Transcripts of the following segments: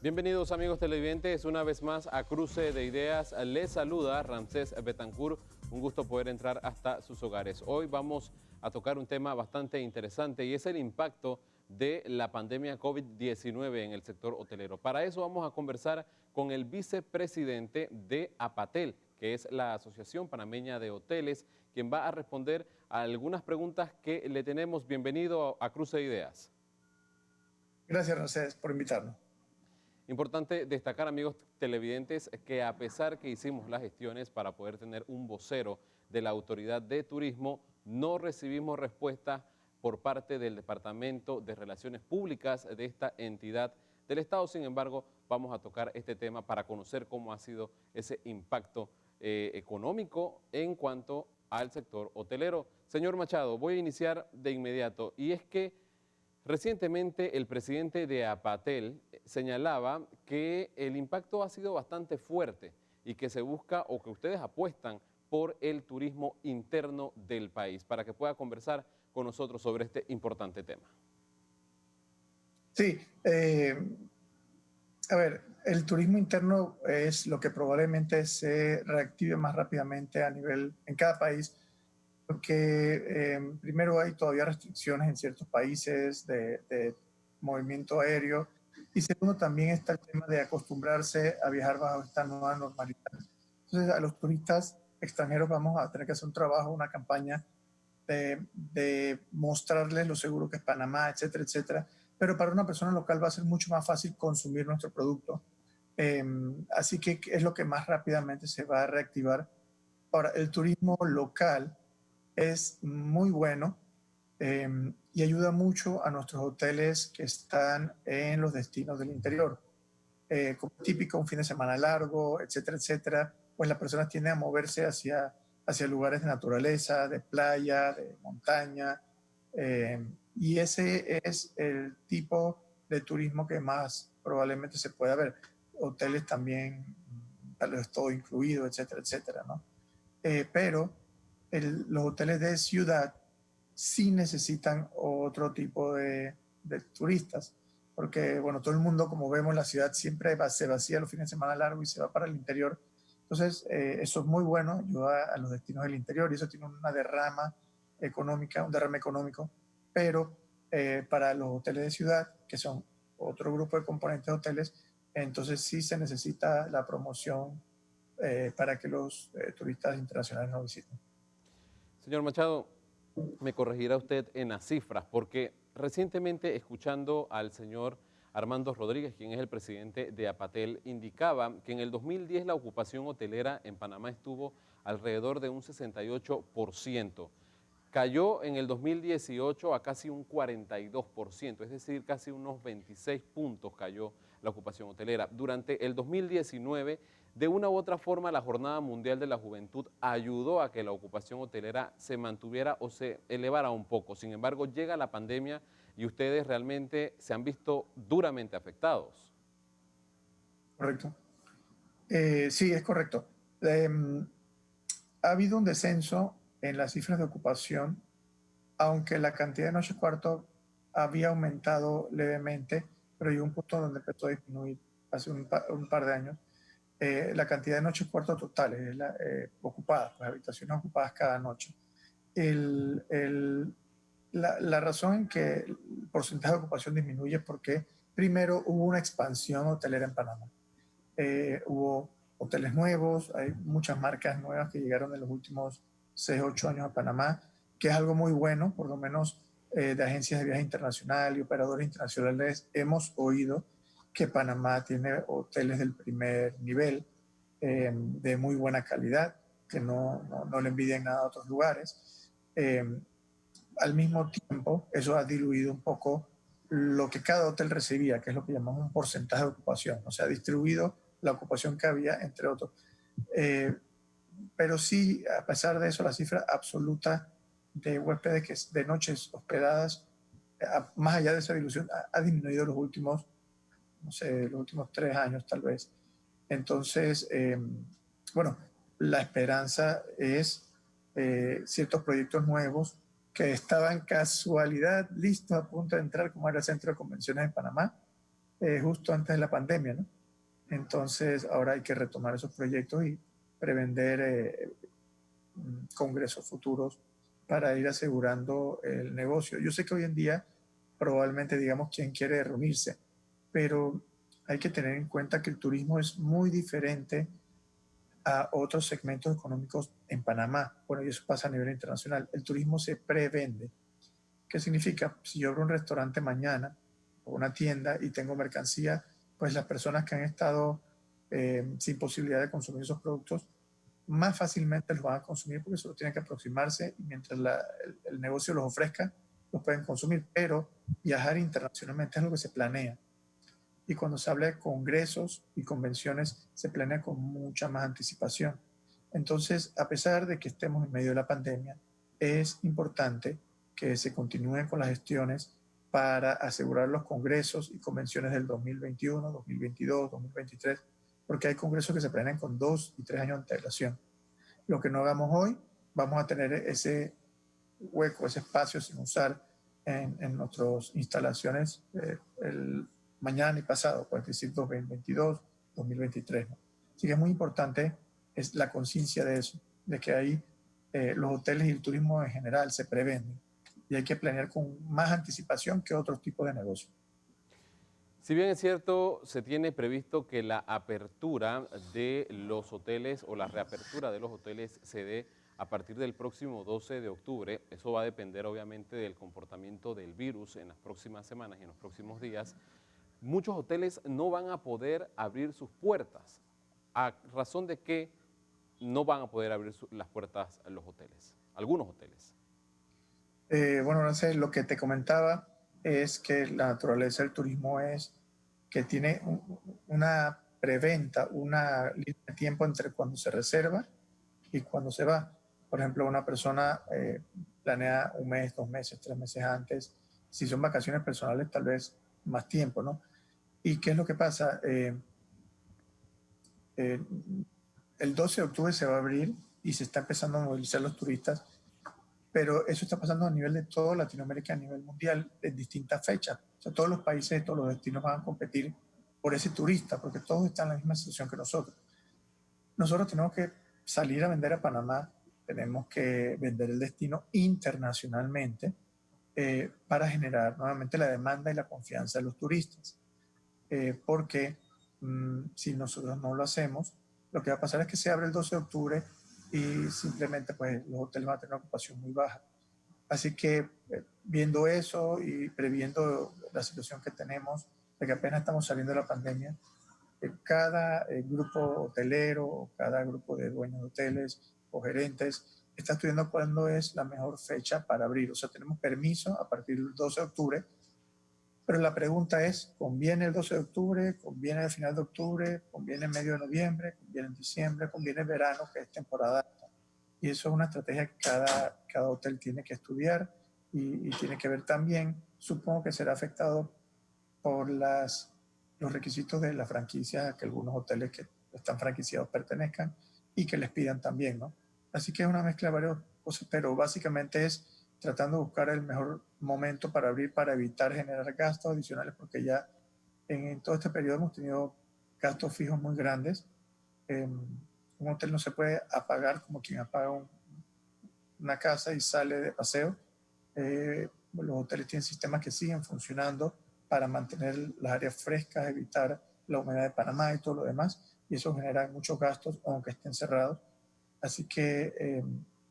Bienvenidos amigos televidentes, una vez más a Cruce de Ideas. Les saluda Ramsés Betancourt, un gusto poder entrar hasta sus hogares. Hoy vamos a tocar un tema bastante interesante y es el impacto de la pandemia COVID-19 en el sector hotelero. Para eso vamos a conversar con el vicepresidente de APATEL, que es la Asociación Panameña de Hoteles, quien va a responder a algunas preguntas que le tenemos. Bienvenido a Cruce de Ideas. Gracias, Ramsés, por invitarnos. Importante destacar, amigos televidentes, que a pesar que hicimos las gestiones para poder tener un vocero de la Autoridad de Turismo, no recibimos respuesta por parte del Departamento de Relaciones Públicas de esta entidad del Estado. Sin embargo, vamos a tocar este tema para conocer cómo ha sido ese impacto económico en cuanto al sector hotelero. Señor Machado, voy a iniciar de inmediato, y es que recientemente el presidente de APATEL señalaba que el impacto ha sido bastante fuerte y que se busca o que ustedes apuestan por el turismo interno del país, para que pueda conversar con nosotros sobre este importante tema. Sí, a ver, el turismo interno es lo que probablemente se reactive más rápidamente a nivel en cada país, porque primero hay todavía restricciones en ciertos países de movimiento aéreo, y segundo también está el tema de acostumbrarse a viajar bajo esta nueva normalidad. Entonces a los turistas extranjeros vamos a tener que hacer un trabajo, una campaña de mostrarles lo seguro que es Panamá, etcétera, etcétera. Pero para una persona local va a ser mucho más fácil consumir nuestro producto. Así que es lo que más rápidamente se va a reactivar. Ahora, el turismo local es muy bueno y ayuda mucho a nuestros hoteles que están en los destinos del interior. Como típico, un fin de semana largo, etcétera, etcétera, pues las personas tienden a moverse hacia lugares de naturaleza, de playa, de montaña, y ese es el tipo de turismo que más probablemente se pueda ver. Hoteles también, tal vez todo incluido, etcétera, etcétera, ¿no? Pero los hoteles de ciudad sí necesitan otro tipo de turistas, porque, bueno, todo el mundo, como vemos, la ciudad siempre se vacía los fines de semana largo y se va para el interior. Entonces, eso es muy bueno, ayuda a los destinos del interior y eso tiene una derrama económica, un derrame económico, pero para los hoteles de ciudad, que son otro grupo de componentes de hoteles, entonces sí se necesita la promoción para que los turistas internacionales nos visiten. Señor Machado, me corregirá usted en las cifras, porque recientemente, escuchando al señor Armando Rodríguez, quien es el presidente de APATEL, indicaba que en el 2010 la ocupación hotelera en Panamá estuvo alrededor de un 68%. Cayó en el 2018 a casi un 42%, es decir, casi unos 26 puntos cayó la ocupación hotelera. Durante el 2019, de una u otra forma, la Jornada Mundial de la Juventud ayudó a que la ocupación hotelera se mantuviera o se elevara un poco. Sin embargo, llega la pandemia y ustedes realmente se han visto duramente afectados. Correcto. Sí, es correcto. Eh, ha habido un descenso en las cifras de ocupación, aunque la cantidad de noches cuarto había aumentado levemente, pero llegó un punto donde empezó a disminuir hace un par de años. La cantidad de noches cuarto totales, ocupadas, pues habitaciones ocupadas cada noche. El, el, la razón en que el porcentaje de ocupación disminuye es porque primero hubo una expansión hotelera en Panamá. Hubo hoteles nuevos, hay muchas marcas nuevas que llegaron en los últimos 6, 8 años a Panamá, que es algo muy bueno, por lo menos de agencias de viaje internacional y operadores internacionales hemos oído que Panamá tiene hoteles del primer nivel, de muy buena calidad, que no le envidian nada a otros lugares. Al mismo tiempo, eso ha diluido un poco lo que cada hotel recibía, que es lo que llamamos un porcentaje de ocupación, o sea, distribuido la ocupación que había entre otros. Eh, pero sí, a pesar de eso, la cifra absoluta de huéspedes de noches hospedadas, más allá de esa dilución, ha disminuido los últimos, no sé, los últimos 3 años tal vez. Entonces, bueno, la esperanza es ciertos proyectos nuevos que estaban casualidad listos a punto de entrar, como era el Centro de Convenciones de Panamá, justo antes de la pandemia, ¿no? Entonces, ahora hay que retomar esos proyectos y prevender congresos futuros para ir asegurando el negocio. Yo sé que hoy en día probablemente digamos quién quiere reunirse, pero hay que tener en cuenta que el turismo es muy diferente a otros segmentos económicos en Panamá. Bueno, y eso pasa a nivel internacional. El turismo se prevende. ¿Qué significa? Si yo abro un restaurante mañana o una tienda y tengo mercancía, pues las personas que han estado sin posibilidad de consumir esos productos más fácilmente los van a consumir porque solo tienen que aproximarse y mientras el negocio los ofrezca, los pueden consumir. Pero viajar internacionalmente es lo que se planea. Y cuando se habla de congresos y convenciones, se planea con mucha más anticipación. Entonces, a pesar de que estemos en medio de la pandemia, es importante que se continúen con las gestiones para asegurar los congresos y convenciones del 2021, 2022, 2023, porque hay congresos que se planean con 2 y 3 años de antelación. Lo que no hagamos hoy, vamos a tener ese hueco, ese espacio sin usar en nuestras instalaciones el mañana y pasado, pues decir 2022, 2023. ¿No? Así que es muy importante es la conciencia de eso, de que ahí los hoteles y el turismo en general se prevenden y hay que planear con más anticipación que otros tipos de negocios. Si bien es cierto, se tiene previsto que la apertura de los hoteles o la reapertura de los hoteles se dé a partir del próximo 12 de octubre. Eso va a depender obviamente del comportamiento del virus en las próximas semanas y en los próximos días. Muchos hoteles no van a poder abrir sus puertas. ¿A razón de qué no van a poder abrir las puertas a los hoteles? Algunos hoteles. Bueno, no sé, lo que te comentaba es que la naturaleza del turismo es que tiene una preventa, una línea de tiempo entre cuando se reserva y cuando se va. Por ejemplo, una persona planea un mes, 2 meses, 3 meses antes. Si son vacaciones personales, tal vez más tiempo, ¿no? ¿Y qué es lo que pasa? Eh, el 12 de octubre se va a abrir y se está empezando a movilizar los turistas, pero eso está pasando a nivel de toda Latinoamérica, a nivel mundial, en distintas fechas. O sea, todos los países, todos los destinos van a competir por ese turista, porque todos están en la misma situación que nosotros. Nosotros tenemos que salir a vender a Panamá, tenemos que vender el destino internacionalmente para generar nuevamente la demanda y la confianza de los turistas. Porque si nosotros no lo hacemos, lo que va a pasar es que se abre el 12 de octubre y simplemente pues, los hoteles van a tener una ocupación muy baja. Así que viendo eso y previendo la situación que tenemos, de que apenas estamos saliendo de la pandemia, cada grupo hotelero, cada grupo de dueños de hoteles o gerentes está estudiando cuándo es la mejor fecha para abrir. O sea, tenemos permiso a partir del 12 de octubre, pero la pregunta es, ¿conviene el 12 de octubre? ¿Conviene el final de octubre? ¿Conviene en medio de noviembre? ¿Conviene en diciembre? ¿Conviene en verano, que es temporada alta? Y eso es una estrategia que cada hotel tiene que estudiar y tiene que ver también, supongo que será afectado por los requisitos de la franquicia a que algunos hoteles que están franquiciados pertenezcan y que les pidan también, ¿no? Así que es una mezcla de varias cosas, pero básicamente es tratando de buscar el mejor momento para abrir para evitar generar gastos adicionales, porque ya en todo este periodo hemos tenido gastos fijos muy grandes. Un hotel no se puede apagar como quien apaga una casa y sale de paseo. Los hoteles tienen sistemas que siguen funcionando para mantener las áreas frescas, evitar la humedad de Panamá y todo lo demás, y eso genera muchos gastos aunque estén cerrados. Así que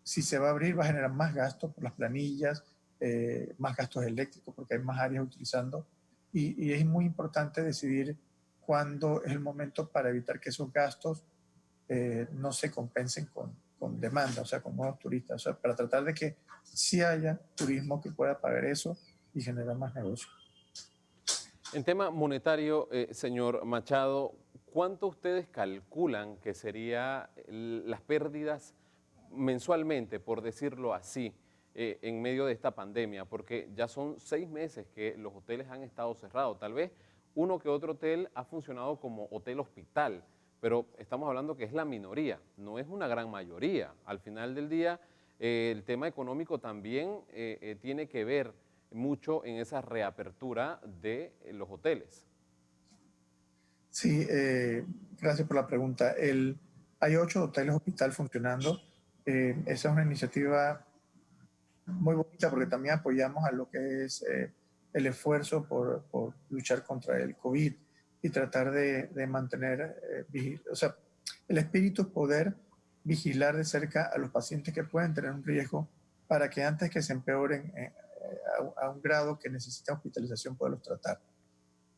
si se va a abrir va a generar más gastos por las planillas, más gastos eléctricos porque hay más áreas utilizando, y es muy importante decidir cuándo es el momento para evitar que esos gastos no se compensen con demanda, o sea, con nuevos turistas, o sea, para tratar de que sí haya turismo que pueda pagar eso y generar más negocio. En tema monetario, señor Machado, ¿cuánto ustedes calculan que serían las pérdidas mensualmente, por decirlo así, en medio de esta pandemia? Porque ya son 6 meses que los hoteles han estado cerrados. Tal vez uno que otro hotel ha funcionado como hotel hospital, pero estamos hablando que es la minoría, no es una gran mayoría. Al final del día, el tema económico también tiene que ver mucho en esa reapertura de los hoteles. Sí, gracias por la pregunta. Hay 8 hoteles hospital funcionando. Esa es una iniciativa muy bonita porque también apoyamos a lo que es el esfuerzo por luchar contra el COVID y tratar de mantener, o sea, el espíritu es poder vigilar de cerca a los pacientes que pueden tener un riesgo para que antes que se empeoren a un grado que necesitan hospitalización poderlos tratar.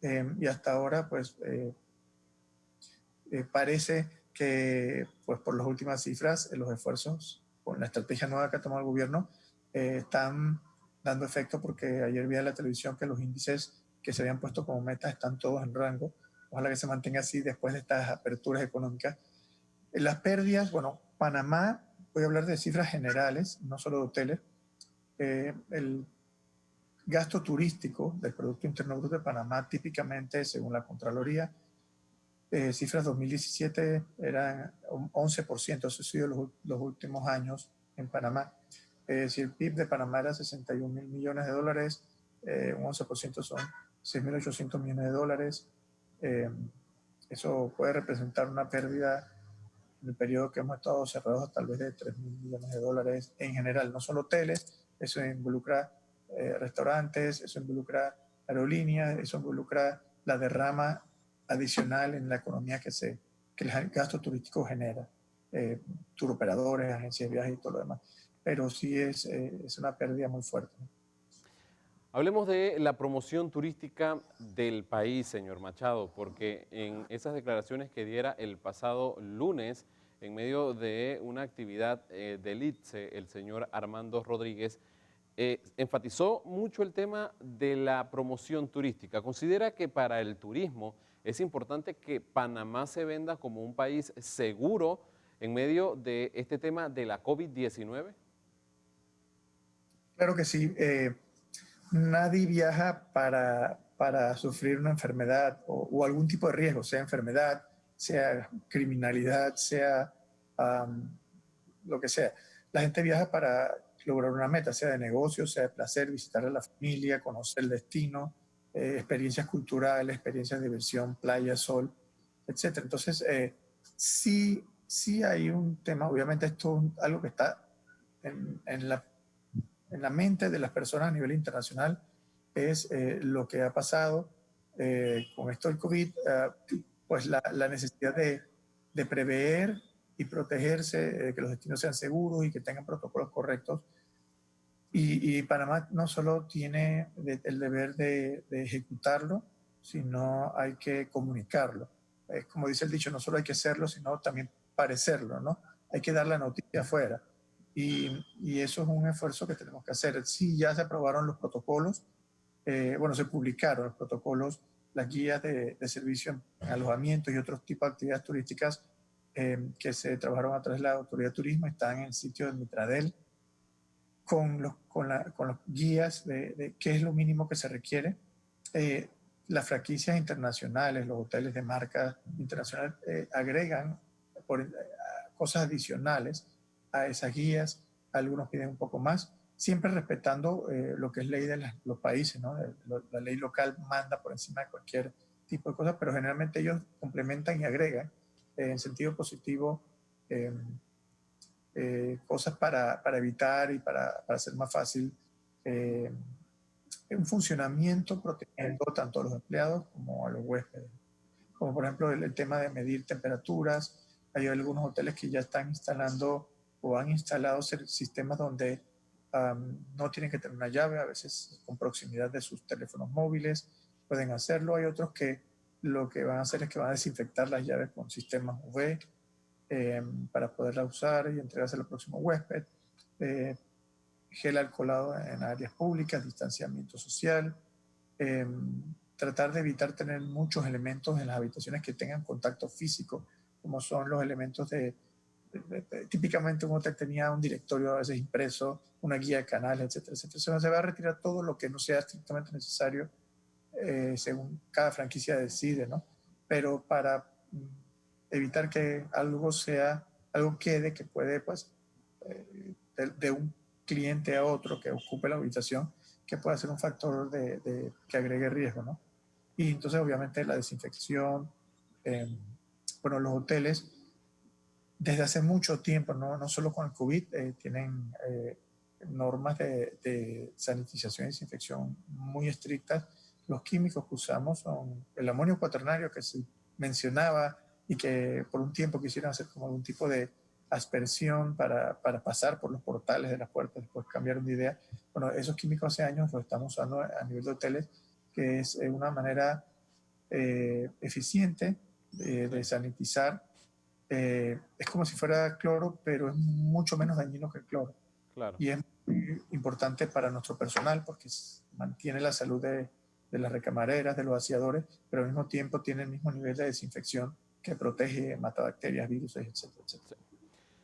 Y hasta ahora, pues, parece que, pues, por las últimas cifras, los esfuerzos con la estrategia nueva que ha tomado el gobierno están dando efecto porque ayer vi en la televisión que los índices que se habían puesto como meta están todos en rango. Ojalá que se mantenga así después de estas aperturas económicas. Las pérdidas, bueno, Panamá, voy a hablar de cifras generales, no solo de hoteles. El gasto turístico del Producto Interno Bruto de Panamá, típicamente, según la Contraloría, cifras 2017 eran un 11%, eso ha sido los últimos años en Panamá. Si el PIB de Panamá era 61 mil millones de dólares, un 11% son 6.800 millones de dólares. Eso puede representar una pérdida en el periodo que hemos estado cerrados tal vez de 3.000 millones de dólares en general, no solo hoteles, eso involucra restaurantes, eso involucra aerolíneas, eso involucra la derrama adicional en la economía que el gasto turístico genera, turoperadores, agencias de viajes y todo lo demás. Pero sí es una pérdida muy fuerte, ¿no? Hablemos de la promoción turística del país, señor Machado, porque en esas declaraciones que diera el pasado lunes, en medio de una actividad del ITSE, el señor Armando Rodríguez enfatizó mucho el tema de la promoción turística. ¿Considera que para el turismo es importante que Panamá se venda como un país seguro en medio de este tema de la COVID-19? Claro que sí. Nadie viaja para sufrir una enfermedad o algún tipo de riesgo, sea enfermedad, sea criminalidad, sea lo que sea. La gente viaja para lograr una meta, sea de negocio, sea de placer, visitar a la familia, conocer el destino, experiencias culturales, experiencias de diversión, playa, sol, etc. Entonces, sí hay un tema, obviamente esto es algo que está en la mente de las personas a nivel internacional, es lo que ha pasado con esto del COVID, pues la necesidad de prever y protegerse, que los destinos sean seguros y que tengan protocolos correctos. Y Panamá no solo tiene el deber de ejecutarlo, sino hay que comunicarlo. Como dice el dicho, no solo hay que hacerlo, sino también parecerlo, ¿no? Hay que dar la noticia afuera. Y eso es un esfuerzo que tenemos que hacer. Sí, ya se aprobaron los protocolos, bueno, se publicaron los protocolos, las guías de servicio en alojamientos y otros tipos de actividades turísticas que se trabajaron a través de la Autoridad de Turismo, están en el sitio de Mitradel con los guías de qué es lo mínimo que se requiere. Eh, las franquicias internacionales, los hoteles de marca internacional agregan cosas adicionales a esas guías. Algunos piden un poco más, siempre respetando lo que es ley de los países, ¿no? La ley local manda por encima de cualquier tipo de cosas, pero generalmente ellos complementan y agregan en sentido positivo eh, cosas para evitar y para hacer más fácil eh, un funcionamiento protegiendo tanto a los empleados como a los huéspedes. Como por ejemplo el tema de medir temperaturas. Hay algunos hoteles que ya están instalando o han instalado sistemas donde no tienen que tener una llave, a veces con proximidad de sus teléfonos móviles pueden hacerlo. Hay otros que lo que van a hacer es que van a desinfectar las llaves con sistemas UV para poderla usar y entregarse al próximo huésped. Eh, Gel alcoholado en áreas públicas, distanciamiento social, eh, tratar de evitar tener muchos elementos en las habitaciones que tengan contacto físico, como son los elementos típicamente un hotel tenía un directorio a veces impreso, una guía de canales, etcétera, etcétera. Se va a retirar todo lo que no sea estrictamente necesario según cada franquicia decide, ¿no? Pero para evitar que algo quede que puede, pues, de un cliente a otro que ocupe la habitación, que pueda ser un factor que agregue riesgo, ¿no? Y entonces, obviamente, la desinfección, bueno, los hoteles desde hace mucho tiempo, no solo con el COVID, tienen normas de sanitización y desinfección muy estrictas. Los químicos que usamos son el amonio cuaternario que se mencionaba y que por un tiempo quisieron hacer como algún tipo de aspersión para pasar por los portales de las puertas, después cambiaron de idea. Bueno, esos químicos hace años los estamos usando a nivel de hoteles, que es una manera eficiente de sanitizar. Es como si fuera cloro, pero es mucho menos dañino que el cloro. Claro. Y es muy importante para nuestro personal porque mantiene la salud de las recamareras, de los aseadores, pero al mismo tiempo tiene el mismo nivel de desinfección que protege, mata bacterias, virus, etcétera, etcétera. Sí.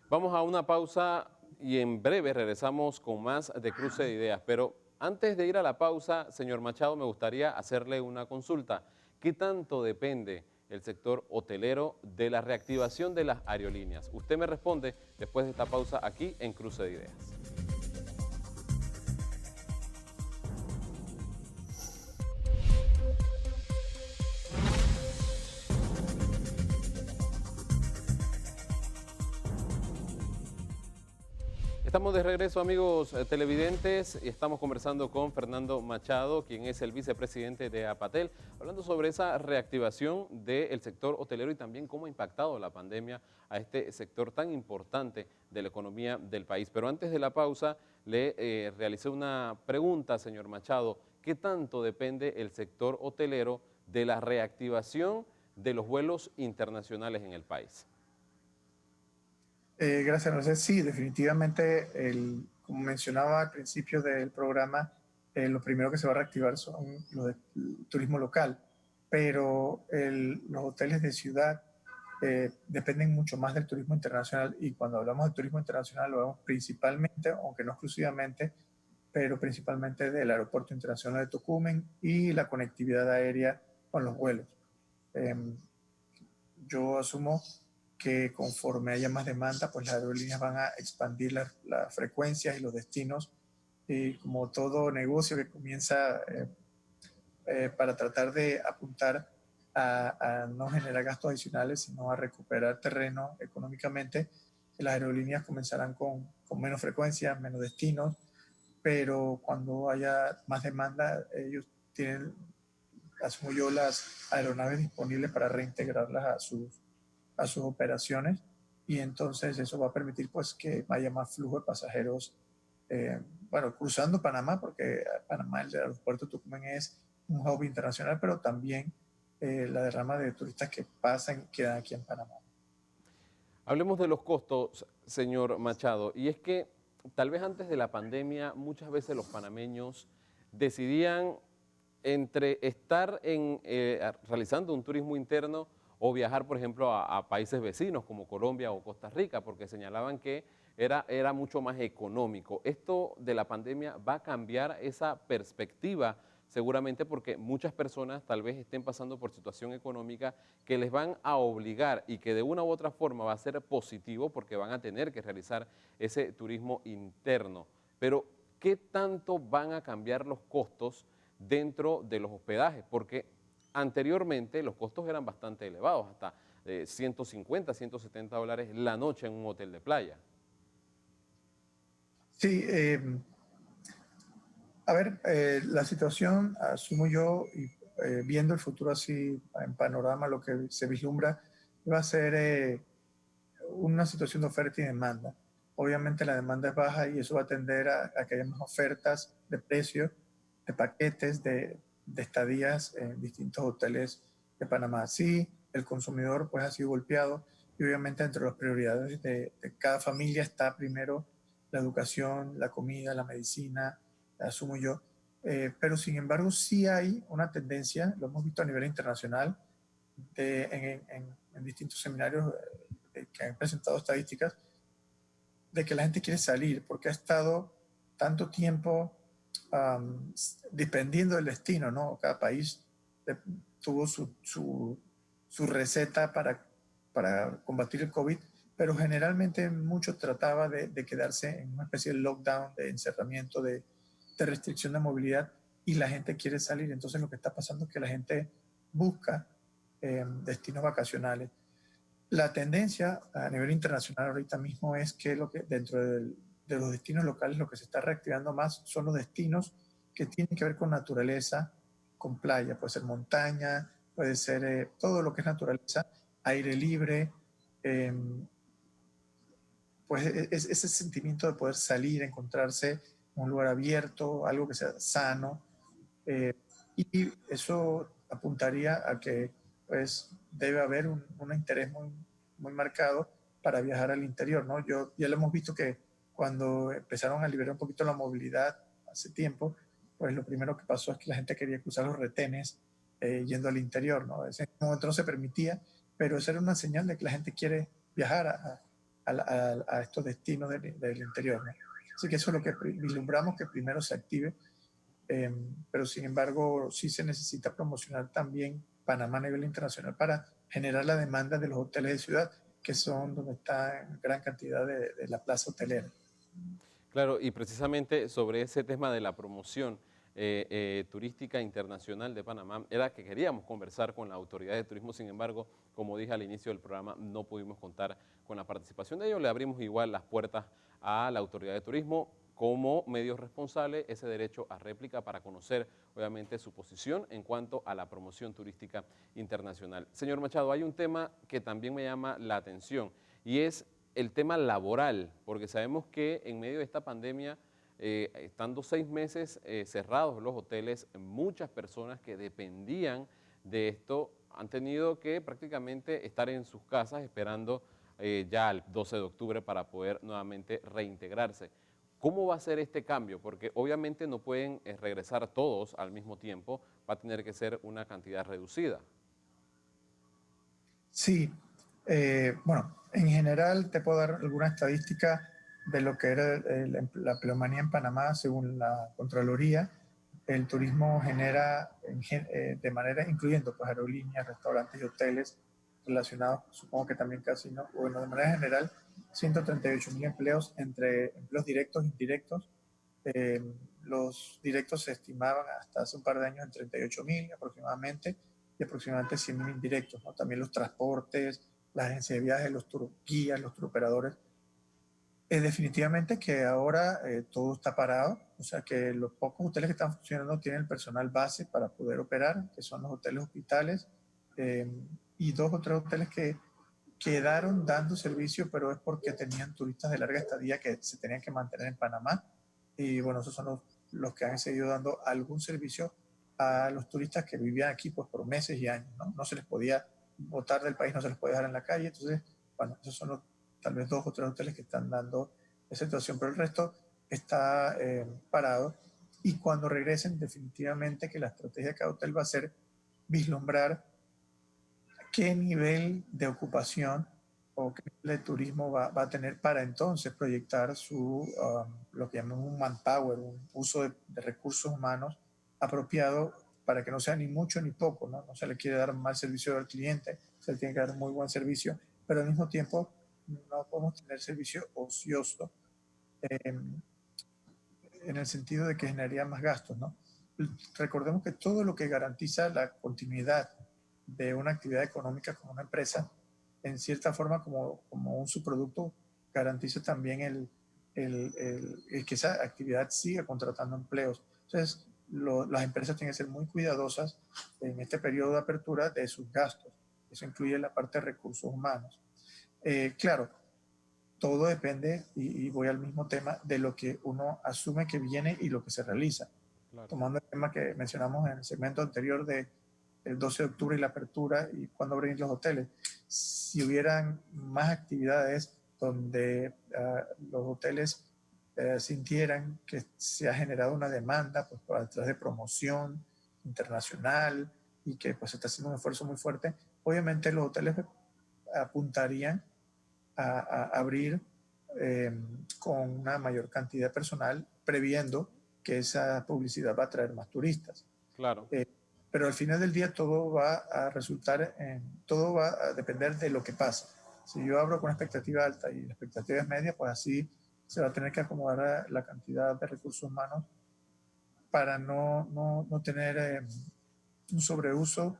Vamos a una pausa y en breve regresamos con más de Cruce de Ideas. Pero antes de ir a la pausa, señor Machado, me gustaría hacerle una consulta. ¿Qué tanto depende el sector hotelero de la reactivación de las aerolíneas? Usted me responde después de esta pausa aquí en Cruce de Ideas. Estamos de regreso, amigos televidentes, y estamos conversando con Fernando Machado, quien es el vicepresidente de APATEL, hablando sobre esa reactivación del sector hotelero y también cómo ha impactado la pandemia a este sector tan importante de la economía del país. Pero antes de la pausa, le realicé una pregunta, señor Machado. ¿Qué tanto depende el sector hotelero de la reactivación de los vuelos internacionales en el país? Gracias, José. Sí, definitivamente, como mencionaba al principio del programa, lo primero que se va a reactivar son los de turismo local, pero los hoteles de ciudad dependen mucho más del turismo internacional y cuando hablamos de turismo internacional lo vemos principalmente, aunque no exclusivamente, pero principalmente del Aeropuerto Internacional de Tocumen y la conectividad aérea con los vuelos. Yo asumo que conforme haya más demanda, pues las aerolíneas van a expandir las frecuencias y los destinos, y como todo negocio que comienza para tratar de apuntar a no generar gastos adicionales, sino a recuperar terreno económicamente, las aerolíneas comenzarán con menos frecuencias, menos destinos, pero cuando haya más demanda, ellos tienen, asumo yo, las aeronaves disponibles para reintegrarlas a sus operaciones y entonces eso va a permitir pues que haya más flujo de pasajeros, bueno, cruzando Panamá, porque Panamá, el aeropuerto de Tucumán es un hub internacional, pero también la derrama de turistas que pasan quedan aquí en Panamá. Hablemos de los costos, señor Machado, y es que tal vez antes de la pandemia muchas veces los panameños decidían entre estar realizando un turismo interno o viajar, por ejemplo, a países vecinos como Colombia o Costa Rica, porque señalaban que era mucho más económico. Esto de la pandemia va a cambiar esa perspectiva, seguramente porque muchas personas tal vez estén pasando por situación económica que les van a obligar y que de una u otra forma va a ser positivo porque van a tener que realizar ese turismo interno. Pero, ¿qué tanto van a cambiar los costos dentro de los hospedajes? Porque anteriormente los costos eran bastante elevados, hasta 150, 170 dólares la noche en un hotel de playa. Sí, a ver, la situación, asumo yo, y viendo el futuro así en panorama, lo que se vislumbra va a ser una situación de oferta y demanda. Obviamente la demanda es baja y eso va a tender a que haya más ofertas de precios, de paquetes, de estadías en distintos hoteles de Panamá. Sí, el consumidor pues ha sido golpeado y obviamente entre las prioridades de cada familia está primero la educación, la comida, la medicina, asumo yo. Pero sin embargo sí hay una tendencia, lo hemos visto a nivel internacional, en distintos seminarios que han presentado estadísticas, de que la gente quiere salir porque ha estado tanto tiempo dependiendo del destino, ¿no? Cada país tuvo su receta para combatir el COVID, pero generalmente mucho trataba de quedarse en una especie de lockdown, de encerramiento, de restricción de movilidad y la gente quiere salir. Entonces lo que está pasando es que la gente busca destinos vacacionales. La tendencia a nivel internacional ahorita mismo es que, dentro de los destinos locales lo que se está reactivando más son los destinos que tienen que ver con naturaleza, con playa, puede ser montaña, puede ser todo lo que es naturaleza, aire libre, eh, pues es ese sentimiento de poder salir, encontrarse en un lugar abierto, algo que sea sano, eh, y eso apuntaría a que pues debe haber un interés muy marcado para viajar al interior, ¿no? Ya lo hemos visto que cuando empezaron a liberar un poquito la movilidad hace tiempo, pues lo primero que pasó es que la gente quería cruzar los retenes yendo al interior, ¿no? En ese momento no se permitía, pero eso era una señal de que la gente quiere viajar a estos destinos del interior, ¿no? Así que eso es lo que vislumbramos, que primero se active, pero sin embargo sí se necesita promocionar también Panamá a nivel internacional para generar la demanda de los hoteles de ciudad, que son donde está gran cantidad de la plaza hotelera. Claro, y precisamente sobre ese tema de la promoción turística internacional de Panamá, era que queríamos conversar con la autoridad de turismo. Sin embargo, como dije al inicio del programa, no pudimos contar con la participación de ellos. Le abrimos igual las puertas a la autoridad de turismo como medios responsables ese derecho a réplica para conocer obviamente su posición en cuanto a la promoción turística internacional. Señor Machado, hay un tema que también me llama la atención y es el tema laboral, porque sabemos que en medio de esta pandemia, estando 6 meses cerrados los hoteles, muchas personas que dependían de esto han tenido que prácticamente estar en sus casas esperando ya el 12 de octubre para poder nuevamente reintegrarse. ¿Cómo va a ser este cambio? Porque obviamente no pueden regresar todos al mismo tiempo, va a tener que ser una cantidad reducida. Sí, bueno, en general te puedo dar alguna estadística de lo que era la empleomanía en Panamá según la Contraloría. El turismo genera de manera, incluyendo pues aerolíneas, restaurantes y hoteles relacionados, supongo que también casinos, bueno, de manera general, 138.000 empleos entre empleos directos e indirectos. Eh, los directos se estimaban hasta hace un par de años en 38.000 aproximadamente, y aproximadamente 100.000 indirectos, ¿no? También los transportes, las agencias de viajes, los tour guías, los tour operadores. Definitivamente que ahora todo está parado, o sea que los pocos hoteles que están funcionando tienen el personal base para poder operar, que son los hoteles hospitales, eh, y 2 o 3 hoteles que quedaron dando servicio, pero es porque tenían turistas de larga estadía que se tenían que mantener en Panamá. Y bueno, esos son los que han seguido dando algún servicio a los turistas que vivían aquí pues, por meses y años, ¿no? No se les podía botar del país, no se les podía dejar en la calle. Entonces, bueno, esos son tal vez 2 o 3 hoteles que están dando esa situación, pero el resto está parado. Y cuando regresen, definitivamente que la estrategia de cada hotel va a ser vislumbrar qué nivel de ocupación o qué nivel de turismo va a tener para entonces proyectar lo que llamamos un manpower, un uso de recursos humanos apropiado para que no sea ni mucho ni poco, ¿no? No se le quiere dar mal servicio al cliente, se le tiene que dar muy buen servicio, pero al mismo tiempo no podemos tener servicio ocioso eh, en el sentido de que generaría más gastos, ¿no? Recordemos que todo lo que garantiza la continuidad de una actividad económica como una empresa, en cierta forma como un subproducto, garantiza también el que esa actividad siga contratando empleos. Entonces, las empresas tienen que ser muy cuidadosas en este periodo de apertura de sus gastos. Eso incluye la parte de recursos humanos. Claro, todo depende, y voy al mismo tema, de lo que uno asume que viene y lo que se realiza. Claro. Tomando el tema que mencionamos en el segmento anterior de el 12 de octubre y la apertura y cuándo abrir los hoteles. Si hubieran más actividades donde los hoteles sintieran que se ha generado una demanda pues, a través de promoción internacional y que pues, se está haciendo un esfuerzo muy fuerte, obviamente los hoteles apuntarían a abrir eh, con una mayor cantidad de personal, previendo que esa publicidad va a traer más turistas. Claro. Eh, pero al final del día todo va a resultar todo va a depender de lo que pasa. Si yo abro con una expectativa alta y la expectativa es media, pues así se va a tener que acomodar la cantidad de recursos humanos para no tener un sobreuso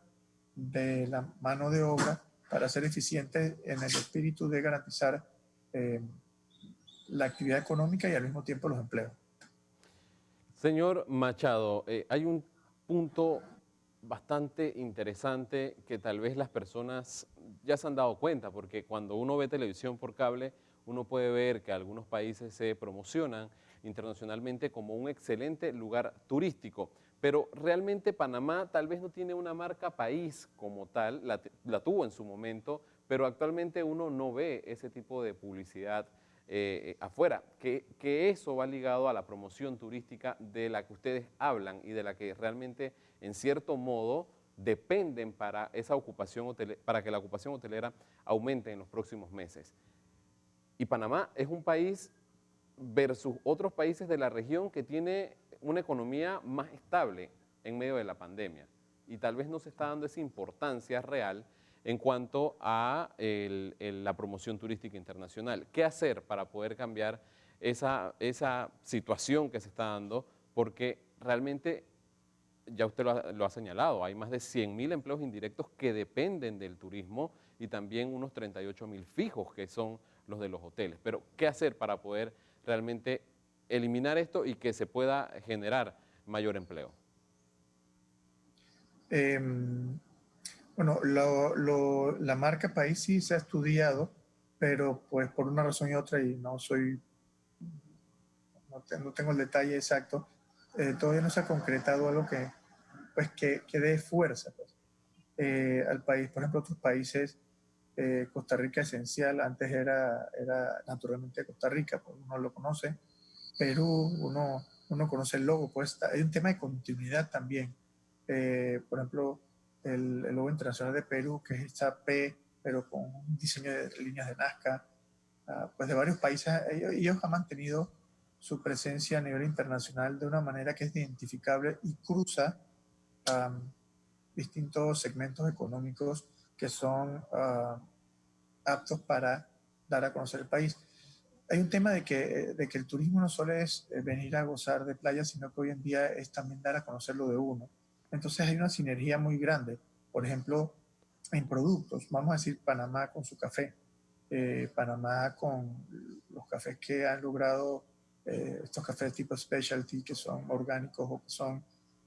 de la mano de obra para ser eficientes en el espíritu de garantizar eh, la actividad económica y al mismo tiempo los empleos. Señor Machado, hay un punto bastante interesante que tal vez las personas ya se han dado cuenta, porque cuando uno ve televisión por cable, uno puede ver que algunos países se promocionan internacionalmente como un excelente lugar turístico, pero realmente Panamá tal vez no tiene una marca país como tal, la tuvo en su momento, pero actualmente uno no ve ese tipo de publicidad afuera, que eso va ligado a la promoción turística de la que ustedes hablan y de la que realmente, en cierto modo, dependen para, esa ocupación para que la ocupación hotelera aumente en los próximos meses. Y Panamá es un país versus otros países de la región que tiene una economía más estable en medio de la pandemia. Y tal vez no se está dando esa importancia real en cuanto a la promoción turística internacional. ¿Qué hacer para poder cambiar esa situación que se está dando? Porque realmente, ya usted lo ha señalado, hay más de 100.000 empleos indirectos que dependen del turismo y también unos 38.000 fijos que son los de los hoteles. Pero, ¿qué hacer para poder realmente eliminar esto y que se pueda generar mayor empleo? Eh, bueno, la marca país sí se ha estudiado, pero pues por una razón y otra, y no tengo el detalle exacto, todavía no se ha concretado algo que dé fuerza pues, al país. Por ejemplo, otros países, Costa Rica esencial, antes era naturalmente Costa Rica, pues uno lo conoce. Perú, uno conoce el logo, pues hay un tema de continuidad también. Por ejemplo, el logo internacional de Perú, que es esta P, pero con un diseño de líneas de Nazca, pues de varios países, ellos han mantenido su presencia a nivel internacional de una manera que es identificable y cruza um, distintos segmentos económicos que son aptos para dar a conocer el país. Hay un tema de que el turismo no solo es venir a gozar de playa, sino que hoy en día es también dar a conocer lo de uno. Entonces hay una sinergia muy grande. Por ejemplo, en productos, vamos a decir Panamá con su café, Panamá con los cafés que han logrado, estos cafés tipo specialty, que son orgánicos o que son,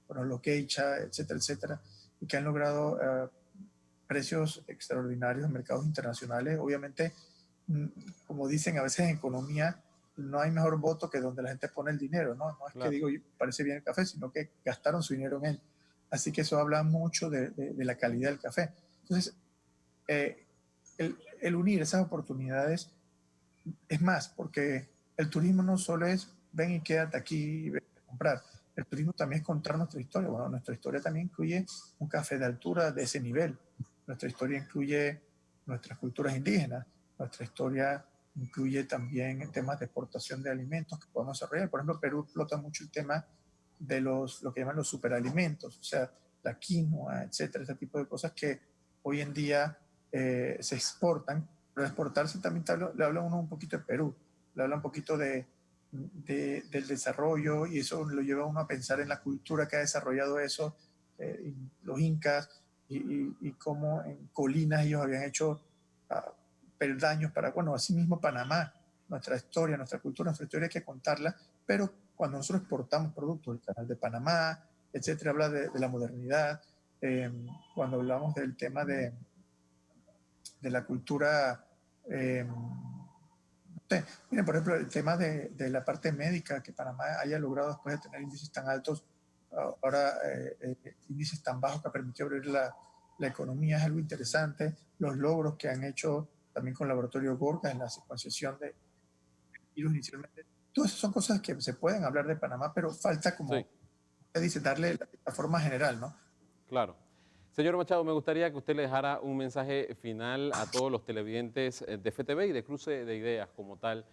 bueno, los geisha, etcétera, etcétera, y que han logrado precios extraordinarios en mercados internacionales. Obviamente, mm, como dicen a veces en economía, no hay mejor voto que donde la gente pone el dinero, ¿no? No es que Claro. digo, parece bien el café, sino que gastaron su dinero en él. Así que eso habla mucho de la calidad del café. Entonces, eh, el unir esas oportunidades es más, porque el turismo no solo es ven y quédate aquí y ven a comprar. El turismo también es contar nuestra historia. Bueno, nuestra historia también incluye un café de altura de ese nivel. Nuestra historia incluye nuestras culturas indígenas. Nuestra historia incluye también temas de exportación de alimentos que podemos desarrollar. Por ejemplo, Perú explota mucho el tema de lo que llaman los superalimentos, o sea, la quinoa, etcétera, este tipo de cosas que hoy en día se exportan, pero exportarse también le habla uno un poquito de Perú, le habla un poquito del desarrollo y eso lo lleva a uno a pensar en la cultura que ha desarrollado eso, los incas y cómo en colinas ellos habían hecho peldaños para, bueno, así mismo Panamá, nuestra historia, nuestra historia hay que contarla, pero cuando nosotros exportamos productos, el canal de Panamá, etcétera, habla de la modernidad, cuando hablamos del tema de la cultura, miren, por ejemplo, el tema de la parte médica, que Panamá haya logrado después de tener índices tan altos, ahora índices tan bajos que ha permitido abrir la economía, es algo interesante. Los logros que han hecho también con el laboratorio Gorka en la secuenciación de virus inicialmente. Todas esas son cosas que se pueden hablar de Panamá, pero falta, Sí. como usted dice, darle la forma general, ¿no? Claro. Señor Machado, me gustaría que usted le dejara un mensaje final a todos los televidentes de FTV y de Cruce de Ideas como tal,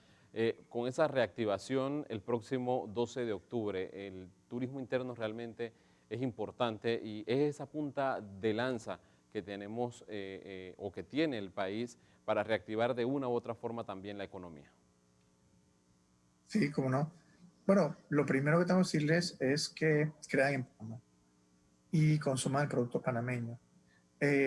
con esa reactivación el próximo 12 de octubre. El turismo interno realmente es importante y es esa punta de lanza que tenemos o que tiene el país para reactivar de una u otra forma también la economía. Sí, cómo no. Bueno, lo primero que tengo que decirles es que crean en Panamá y consuman el producto panameño.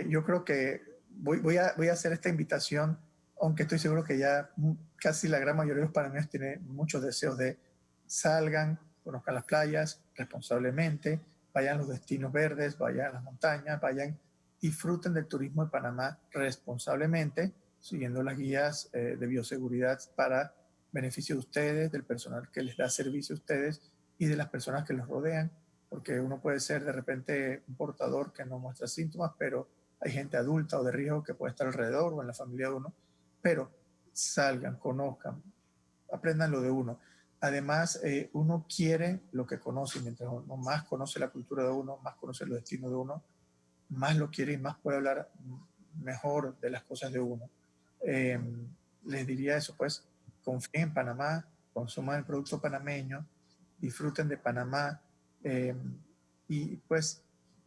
Yo creo que voy a hacer esta invitación, aunque estoy seguro que ya casi la gran mayoría de los panameños tiene muchos deseos de salgan, conozcan las playas responsablemente, vayan a los destinos verdes, vayan a las montañas, vayan, disfruten del turismo de Panamá responsablemente, siguiendo las guías de bioseguridad para beneficio de ustedes, del personal que les da servicio a ustedes y de las personas que los rodean, porque uno puede ser de repente un portador que no muestra síntomas, pero hay gente adulta o de riesgo que puede estar alrededor o en la familia de uno, pero salgan, conozcan, aprendan lo de uno. Además, uno quiere lo que conoce, mientras uno más conoce la cultura de uno, más conoce los destinos de uno, más lo quiere y más puede hablar mejor de las cosas de uno. Eh, Les diría eso, pues, confíen en Panamá, consuman el producto panameño, disfruten de Panamá eh, y pues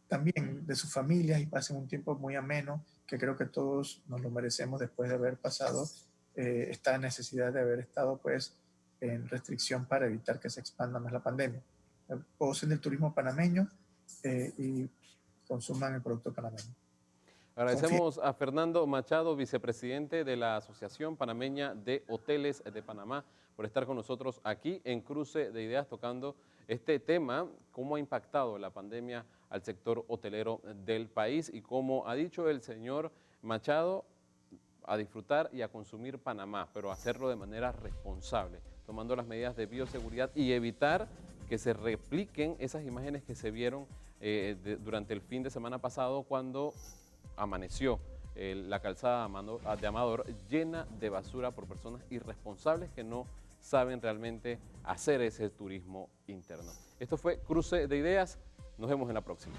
también de sus familias y pasen un tiempo muy ameno, que creo que todos nos lo merecemos después de haber pasado esta necesidad de haber estado pues en restricción para evitar que se expanda más la pandemia. Gocen del turismo panameño y consuman el producto panameño. Confíen. Agradecemos a Fernando Machado, vicepresidente de la Asociación Panameña de Hoteles de Panamá, por estar con nosotros aquí en Cruce de Ideas tocando este tema, cómo ha impactado la pandemia al sector hotelero del país y como ha dicho el señor Machado, a disfrutar y a consumir Panamá, pero hacerlo de manera responsable, tomando las medidas de bioseguridad y evitar que se repliquen esas imágenes que se vieron durante el fin de semana pasado cuando amaneció la calzada de Amador llena de basura por personas irresponsables que no saben realmente hacer ese turismo interno. Esto fue Cruce de Ideas, nos vemos en la próxima.